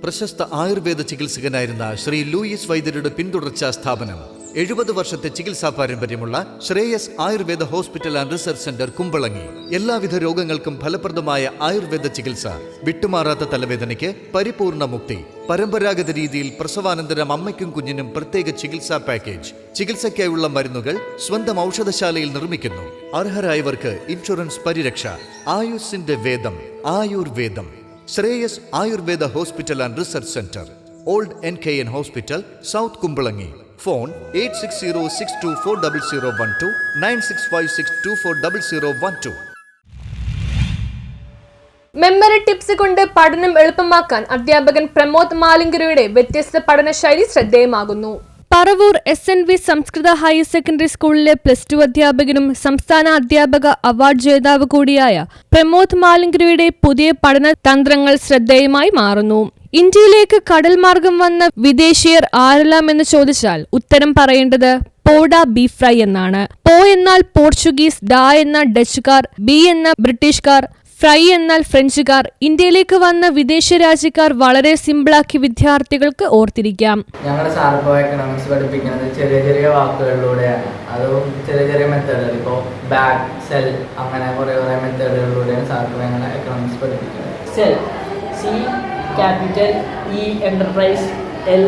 പ്രശസ്ത ആയുർവേദ ചികിത്സകനായിരുന്ന ശ്രീ ലൂയിസ് വൈദ്യരുടെ പിന്തുടർച്ചാ സ്ഥാപനം 70 വർഷത്തെ ചികിത്സാ പാരമ്പര്യമുള്ള Shreyas Ayurveda hospital and research centre Kumbalangi. എല്ലാവിധ രോഗങ്ങൾക്കും ഫലപ്രദമായ ആയുർവേദ ചികിത്സ, വിട്ടുമാറാത്ത തലവേദനയ്ക്ക് പരിപൂർണ മുക്തി, പരമ്പരാഗത രീതിയിൽ പ്രസവാനന്തരം അമ്മയ്ക്കും കുഞ്ഞിനും പ്രത്യേക ചികിത്സാ പാക്കേജ്, ചികിത്സയ്ക്കായുള്ള മരുന്നുകൾ സ്വന്തം ഔഷധശാലയിൽ നിർമ്മിക്കുന്നു. അർഹരായവർക്ക് ഇൻഷുറൻസ് പരിരക്ഷ. ആയുസ്സിന്റെ വേദം ആയുർവേദം. Shreyas Ayurveda hospital and research centre, old NKN hospital, south Kumbalangi. Phone 8606240012 9656240012. Memory tips കൊണ്ട് പഠനം എളുപ്പമാക്കാൻ അധ്യാപകൻ പ്രമോദ് മാലിങ്കരയുടെ വ്യത്യസ്ത പഠനശൈലി ശ്രദ്ധേയമാകുന്നു. പറവൂർ SNV സംസ്കൃത ഹയർ സെക്കൻഡറി സ്കൂളിലെ +2 അധ്യാപകനും സംസ്ഥാന അധ്യാപക അവാർഡ് ജേതാവ് കൂടിയായ പ്രമോദ് മാലിങ്കരയുടെ പുതിയ പഠന തന്ത്രങ്ങൾ ശ്രദ്ധേയമായി മാറുന്നു. ഇന്ത്യയിലേക്ക് കടൽ മാർഗം വന്ന വിദേശീയർ ആരെല്ലാം എന്ന് ചോദിച്ചാൽ ഉത്തരം പറയേണ്ടത് പോഡ ബീഫ് ഫ്രൈ എന്നാണ്. പോ എന്നാൽ പോർച്ചുഗീസ്, ഡ എന്ന ഡച്ചുകാർ, ബി എന്ന ബ്രിട്ടീഷുകാർ, ഫ്രൈ എന്നാൽ ഫ്രഞ്ചുകാർ. ഇന്ത്യയിലേക്ക് വന്ന വിദേശ രാജ്യക്കാർ വളരെ സിമ്പിളാക്കി വിദ്യാർത്ഥികൾക്ക് ഓർത്തിരിക്കാം. ഞങ്ങളുടെ സാറിപ്പോ എക്കണോമിക്സ് പഠിപ്പിക്കുന്നത് ചെറിയ ചെറിയ വാക്കുകളിലൂടെയാണ്. അതും ചെറിയ ചെറിയ മെത്തേഡുകൾ, ഇപ്പോൾ ബാക്ക്, സെൽ, അങ്ങനെ കുറേ മെത്തേഡുകളിലൂടെയാണ് സാർക്ക് ഞങ്ങളെ എക്കണോമിക്സ് പഠിപ്പിക്കുന്നത്. Cell, C capital, E enterprise, L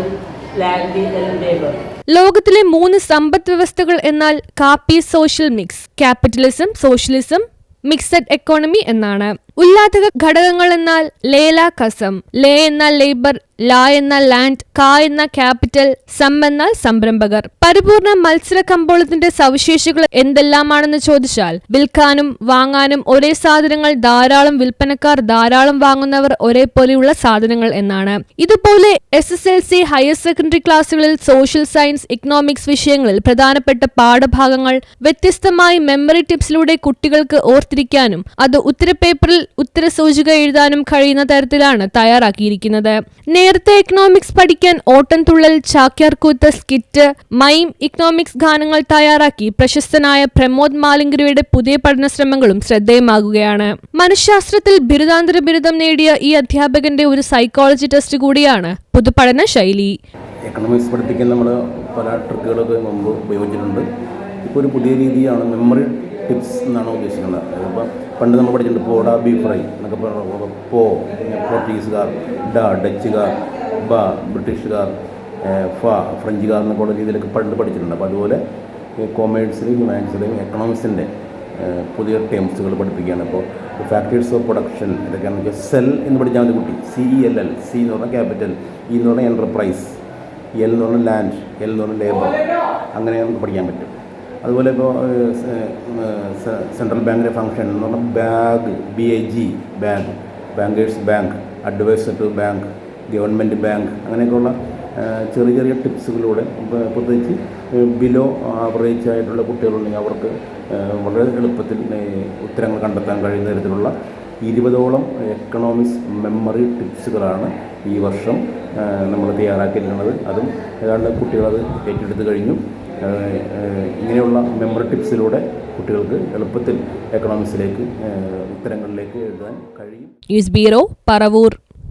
land, L labour. ലോകത്തിലെ 3 സമ്പദ് വ്യവസ്ഥകൾ എന്നാൽ കാപ്പി, social mix, capitalism, socialism, mixed economy എന്നാണ്. ഉല്ലാധക ഘടകങ്ങൾ എന്നാൽ ലേല, കസം, ലേ എന്നാൽ ലേബർ, ലാ എന്നാൽ ലാൻഡ്, കാ എന്ന ക്യാപിറ്റൽ, സം എന്നാൽ സംരംഭകർ. പരിപൂർണ മത്സര കമ്പോളത്തിന്റെ സവിശേഷതകൾ എന്തെല്ലാമാണെന്ന് ചോദിച്ചാൽ വിൽക്കാനും വാങ്ങാനും ഒരേ സാധനങ്ങൾ, ധാരാളം വിൽപ്പനക്കാർ, ധാരാളം വാങ്ങുന്നവർ, ഒരേപോലെയുള്ള സാധനങ്ങൾ എന്നാണ്. ഇതുപോലെ SSLC ഹയർ സെക്കൻഡറി ക്ലാസുകളിൽ സോഷ്യൽ സയൻസ്, ഇക്കണോമിക്സ് വിഷയങ്ങളിൽ പ്രധാനപ്പെട്ട പാഠഭാഗങ്ങൾ വ്യത്യസ്തമായി മെമ്മറി ടിപ്സിലൂടെ കുട്ടികൾക്ക് ഓർത്തിരിക്കാനും അത് ഉത്തരപേപ്പറിൽ ഉത്തരസൂചിക എഴുതാനും കഴിയുന്ന തരത്തിലാണ് തയ്യാറാക്കിയിരിക്കുന്നത്. നേരത്തെ എക്കണോമിക്സ് പഠിക്കാൻ ഓട്ടംതുള്ളൽ, ചാക്യാർകൂത്ത്, സ്കിറ്റ്, മൈം, ഇക്കണോമിക്സ് ഗാനങ്ങൾ തയ്യാറാക്കി പ്രശസ്തനായ പ്രമോദ് മാലിങ്കരയുടെ പുതിയ പഠന ശ്രമങ്ങളും ശ്രദ്ധേയമാകുകയാണ്. മനഃശാസ്ത്രത്തിൽ ബിരുദാന്തര ബിരുദം നേടിയ ഈ അധ്യാപകന്റെ ഒരു സൈക്കോളജി ടെസ്റ്റ് കൂടിയാണ് പുതുപഠന ശൈലി. എക്കണോമിക്സ് പഠിപ്പിക്കാൻ നമ്മൾ പല ട്രിക്കുകളൊക്കെ മുമ്പ് ഉപയോഗിച്ചിട്ടുണ്ട്. ഇപ്പോൾ ഒരു പുതിയ രീതിയാണ് മെമ്മറി ടിപ്സ് എന്നാണ് ഉദ്ദേശിക്കുന്നത്. ഇപ്പോൾ പണ്ട് നമ്മൾ പഠിച്ചിട്ടുണ്ട് പോഡ ബീഫ് ഫ്രൈ എന്നൊക്കെ പറയുമ്പോൾ പോ പോർച്ചുഗീസുകാർ, ഡ ഡച്ചുകാർ, ബ ബ്രിട്ടീഷുകാർ, ഫ ഫ്രഞ്ചുകാർ എന്നൊക്കെ ഉള്ള രീതിയിലൊക്കെ പണ്ട് പഠിച്ചിട്ടുണ്ട്. അപ്പോൾ അതുപോലെ കൊമേഴ്സിലും ഹ്യൂമാനിറ്റീസിലും എക്കണോമിക്സിൻ്റെ പുതിയ ടേംസുകൾ പഠിപ്പിക്കുകയാണ്. ഇപ്പോൾ ഫാക്ടേഴ്സ് ഓഫ് പ്രൊഡക്ഷൻ ഇതൊക്കെയാണെന്ന് വെച്ചാൽ സെൽ എന്ന് പഠിച്ചാൽ മതി കുട്ടി. CELL, സി എന്ന് പറഞ്ഞാൽ ക്യാപിറ്റൽ, ഇ എന്ന് പറഞ്ഞാൽ എൻ്റർപ്രൈസ്, എൽ എന്ന് പറഞ്ഞാൽ ലാൻഡ്, എൽ എന്ന് പറഞ്ഞാൽ ലേബർ, അങ്ങനെ നമുക്ക് പഠിക്കാൻ പറ്റും. അതുപോലെ ഇപ്പോൾ സെൻട്രൽ ബാങ്കിൻ്റെ ഫംഗ്ഷൻ എന്ന് പറഞ്ഞാൽ bag, BAG bank, bankers bank, adviser to bank, government bank, അങ്ങനെയൊക്കെയുള്ള ചെറിയ ചെറിയ ടിപ്സുകളിലൂടെ പ്രത്യേകിച്ച് ബിലോ ആവറേജ് ആയിട്ടുള്ള കുട്ടികളുണ്ടെങ്കിൽ അവർക്ക് വളരെ എളുപ്പത്തിൽ ഉത്തരങ്ങൾ കണ്ടെത്താൻ കഴിയുന്ന തരത്തിലുള്ള 20ഓളം എക്കണോമിക്സ് മെമ്മറി ടിപ്സുകളാണ് ഈ വർഷം നമ്മൾ തയ്യാറാക്കിയിട്ടുള്ളത്. അതും ഏതാണ്ട് കുട്ടികളത് ഏറ്റെടുത്ത് കഴിഞ്ഞു. ഇങ്ങനെയുള്ള മെമ്മറി ടിപ്സിലൂടെ കുട്ടികൾക്ക് എളുപ്പത്തിൽ എക്കണോമിക്സിലേക്ക് ഉത്തരങ്ങളിലേക്ക് എഴുതാൻ കഴിയും. News bureau, Paravur.